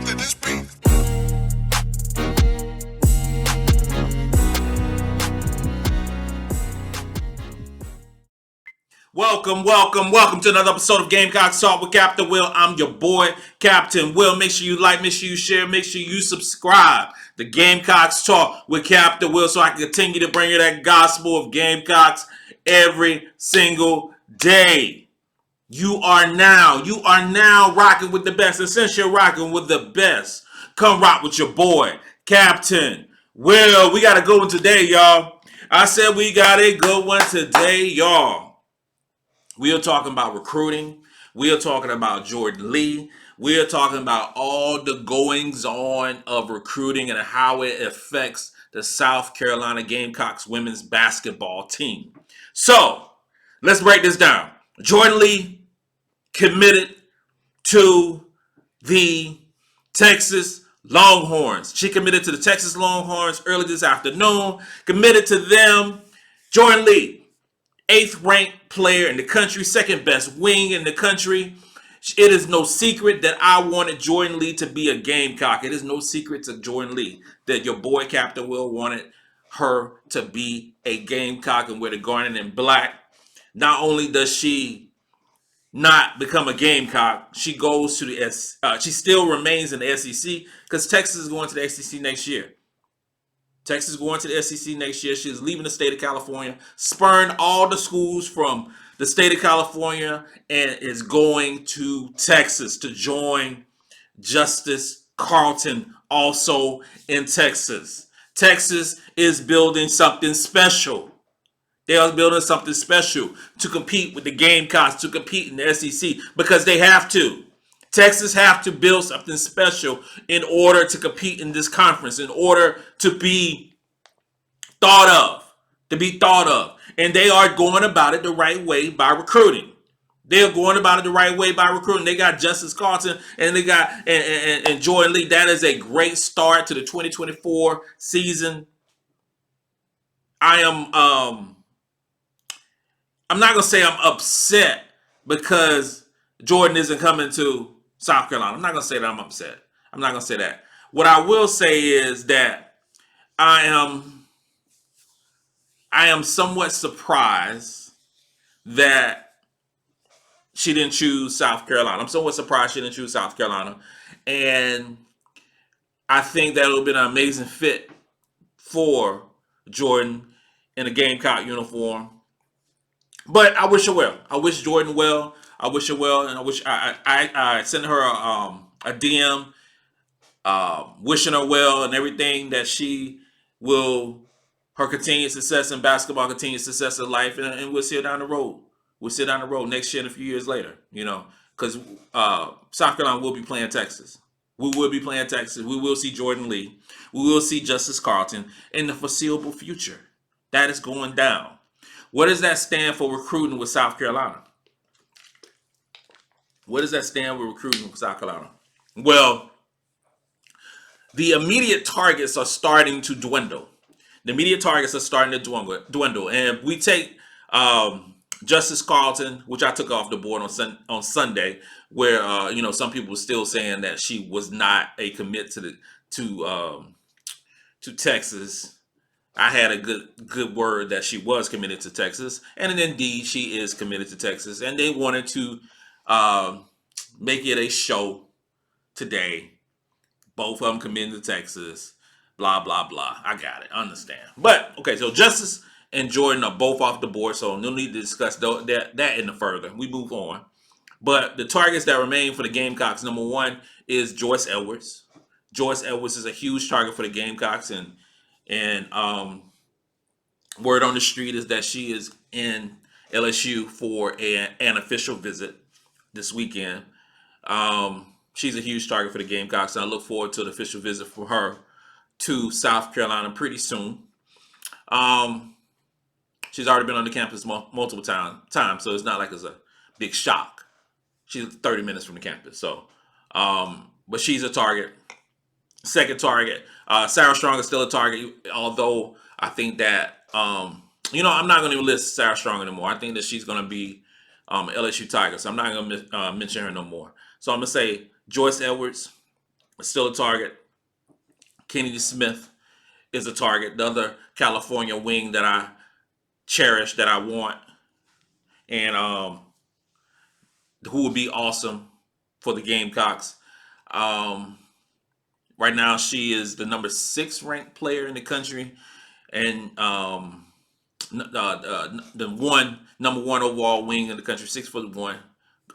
to this beat. Welcome to another episode of Gamecocks Talk with Captain Will. I'm your boy, Captain Will. Make sure you like, make sure you share, make sure you subscribe to Gamecocks Talk with Captain Will so I can continue to bring you that gospel of Gamecocks every single day. You are now rocking with the best. And since you're rocking with the best, come rock with your boy, Captain Will. We got a good one today, y'all. I said we got a good one today, y'all. We are talking about recruiting. We are talking about Jordan Lee. We are talking about all the goings on of recruiting and how it affects the South Carolina Gamecocks women's basketball team. So let's break this down. Jordan Lee committed to the Texas Longhorns. She committed to the Texas Longhorns early this afternoon. Committed to them. Jordan Lee, 8th ranked player in the country, 2nd best wing in the country. It is no secret that I wanted Jordan Lee to be a Gamecock. It is no secret to Jordan Lee that your boy Captain Will wanted her to be a Gamecock and wear the garnet in black. Not only does she not become a Gamecock, she goes to the she still remains in the SEC because Texas is going to the SEC next year. Texas is going to the SEC next year. She's leaving the state of California, spurned all the schools from the state of California, and is going to Texas to join Justice Carlton, also in Texas. Texas is building something special. They are building something special to compete with the Gamecocks, to compete in the SEC, because they have to. Texas have to build something special in order to compete in this conference, in order to be thought of. And they are going about it the right way by recruiting. They are going about it the right way by recruiting. They got Justice Carlton and they got and Jordan Lee. That is a great start to the 2024 season. I'm not gonna say I'm upset because Jordan isn't coming to South Carolina. I'm not going to say that I'm upset. I'm not going to say that. What I will say is that I am somewhat surprised that she didn't choose South Carolina. I'm somewhat surprised she didn't choose South Carolina. And I think that would have been an amazing fit for Jordan in a Gamecock uniform. But I wish her well. I wish Jordan well. I wish her well, and I wish I sent her a DM, wishing her well and everything, that she will, her continued success in basketball, continued success in life, and we'll see her down the road. We'll see her down the road next year and a few years later, because South Carolina will be playing Texas. We will be playing Texas. We will see Jordan Lee. We will see Justice Carlton in the foreseeable future. That is going down. What does that stand for recruiting with South Carolina? What does that stand with recruiting with South Carolina? Well, the immediate targets are starting to dwindle. The immediate targets are starting to dwindle. And if we take Justice Carlton, which I took off the board on Sunday, where some people were still saying that she was not a commit to Texas. I had a good word that she was committed to Texas, and indeed she is committed to Texas. And they wanted to make it a show today. Both of them committed to Texas. Blah blah blah. I got it. I understand. But okay, so Justice and Jordan are both off the board, so no need to discuss that any further. We move on. But the targets that remain for the Gamecocks, number one is Joyce Edwards. Joyce Edwards is a huge target for the Gamecocks, and word on the street is that she is in LSU for an official visit this weekend. She's a huge target for the Gamecocks, and I look forward to the official visit for her to South Carolina pretty soon. She's already been on the campus multiple times, so it's not like it's a big shock. She's 30 minutes from the campus, so but she's a target. Second target, Sarah Strong is still a target, although I think that I'm not going to list Sarah Strong anymore. I think that she's going to be LSU Tiger, so I'm not going to mention her no more. So I'm going to say Joyce Edwards, still a target. Kennedy Smith is a target. The other California wing that I cherish, that I want, and who would be awesome for the Gamecocks. Um, right now, she is the number 6 ranked player in the country, and the number one overall wing in the country, 6'1",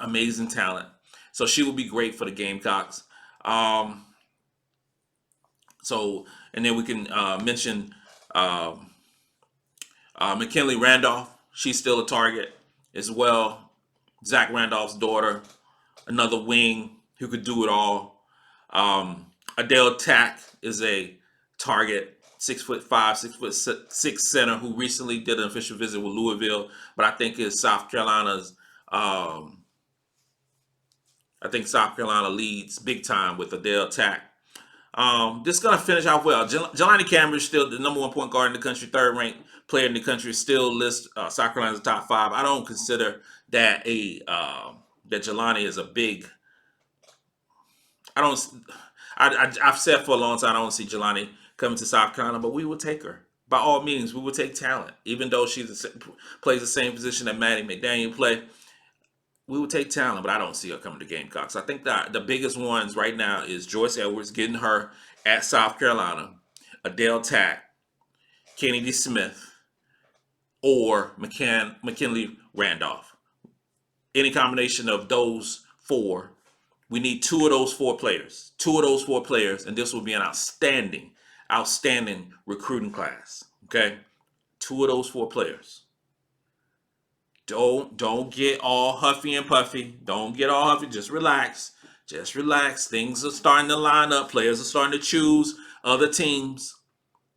amazing talent. So she will be great for the Gamecocks. Um, so and then we can mention um McKinley Randolph. She's still a target as well. Zach Randolph's daughter, another wing who could do it all. Adele Tack is a target, 6'5", 6'6" center who recently did an official visit with Louisville, but I think is South Carolina's. Um, I think South Carolina leads big time with Adele Tack. Just gonna finish off well. Jelani Cambridge, still the number 1 point guard in the country, 3rd ranked player in the country, still lists South Carolina's top 5. I don't consider that that Jelani is a big. I don't. I've said for a long time I don't see Jelani coming to South Carolina, but we will take her by all means. We will take talent, even though plays the same position that Maddie McDaniel play. We will take talent, but I don't see her coming to Gamecocks. I think that the biggest ones right now is Joyce Edwards, getting her at South Carolina, Adele Tack, Kennedy Smith, or McKinley Randolph. Any combination of those 4. We need 2 of those 4 players. 2 of those 4 players, and this will be an outstanding recruiting class. Okay? 2 of those 4 players. Don't get all huffy and puffy. Don't get all huffy. Just relax. Just relax. Things are starting to line up. Players are starting to choose other teams.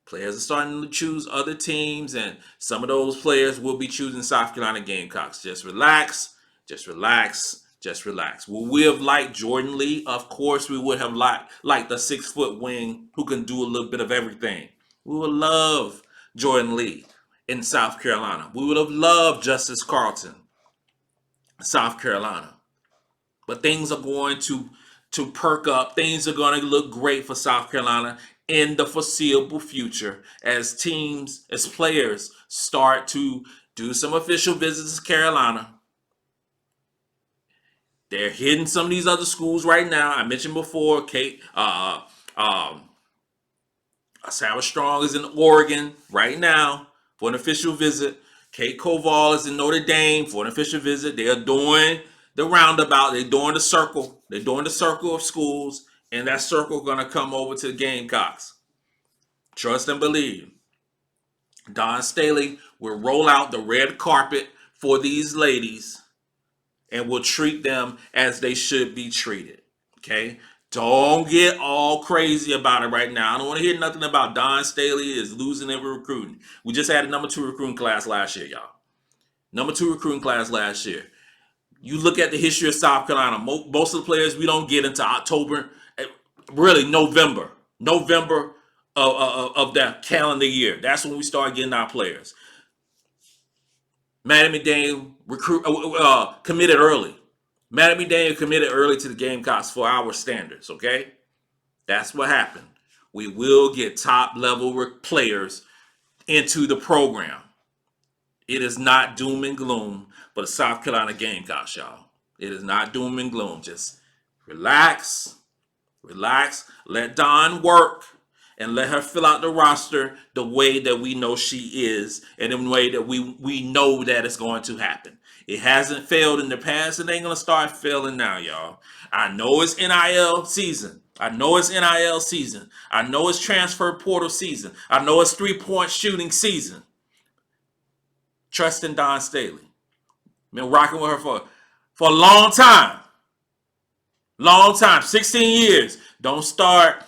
Players are starting to choose other teams, and some of those players will be choosing South Carolina Gamecocks. Just relax. Just relax. Just relax. Would we have liked Jordan Lee? Of course we would have liked the 6-foot wing who can do a little bit of everything. We would love Jordan Lee in South Carolina. We would have loved Justice Carlton, South Carolina. But things are going to perk up. Things are going to look great for South Carolina in the foreseeable future as players start to do some official visits to Carolina. They're hitting some of these other schools right now. I mentioned before, Sarah Strong is in Oregon right now for an official visit. Kate Koval is in Notre Dame for an official visit. They are doing the roundabout. They're doing the circle. They're doing the circle of schools, and that circle going to come over to the Gamecocks. Trust and believe. Don Staley will roll out the red carpet for these ladies and will treat them as they should be treated. Okay? Don't get all crazy about it right now. I don't want to hear nothing about Don Staley is losing every recruiting. We just had a number 2 recruiting class last year, y'all. Number 2 recruiting class last year. You look at the history of South Carolina, most of the players we don't get into October, really November of that calendar year. That's when we start getting our players. Maddie McDaniel committed early. Maddie McDaniel committed early to the Gamecocks for our standards, okay? That's what happened. We will get top-level players into the program. It is not doom and gloom for the South Carolina Gamecocks, y'all. It is not doom and gloom. Just relax, let Dawn work, and let her fill out the roster the way that we know she is, and in the way that we know that it's going to happen. It hasn't failed in the past, and it ain't going to start failing now, y'all. I know it's NIL season. I know it's transfer portal season. I know it's 3-point shooting season. Trust in Don Staley. Been rocking with her for a long time. 16 years. Don't start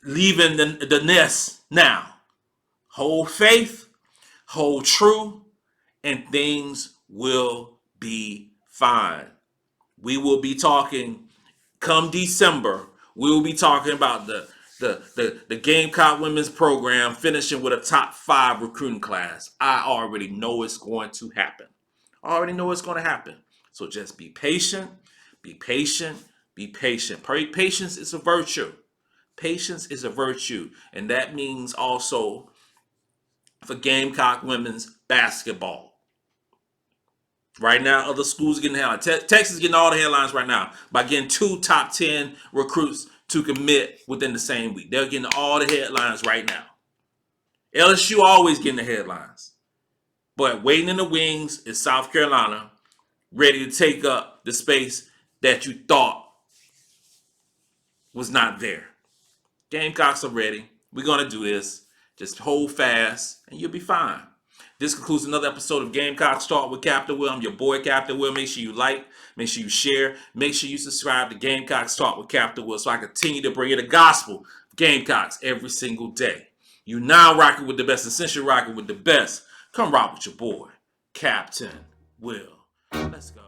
leaving the nest now. Hold faith, hold true, and things will be fine. We will be talking come December. We will be talking about the Gamecock women's program finishing with a top 5 recruiting class. I already know it's going to happen. So just be patient, Be patient. Patience is a virtue. Patience is a virtue. And that means also for Gamecock women's basketball. Right now, other schools are getting headlines. Texas is getting all the headlines right now by getting 2 top 10 recruits to commit within the same week. They're getting all the headlines right now. LSU always getting the headlines. But waiting in the wings is South Carolina, ready to take up the space that you thought was not there. Gamecocks are ready. We're going to do this. Just hold fast and you'll be fine. This concludes another episode of Gamecocks Talk with Captain Will. I'm your boy, Captain Will. Make sure you like, make sure you share, make sure you subscribe to Gamecocks Talk with Captain Will so I continue to bring you the gospel of Gamecocks every single day. You now rocking with the best, essentially rocking with the best. Come rock with your boy, Captain Will. Let's go.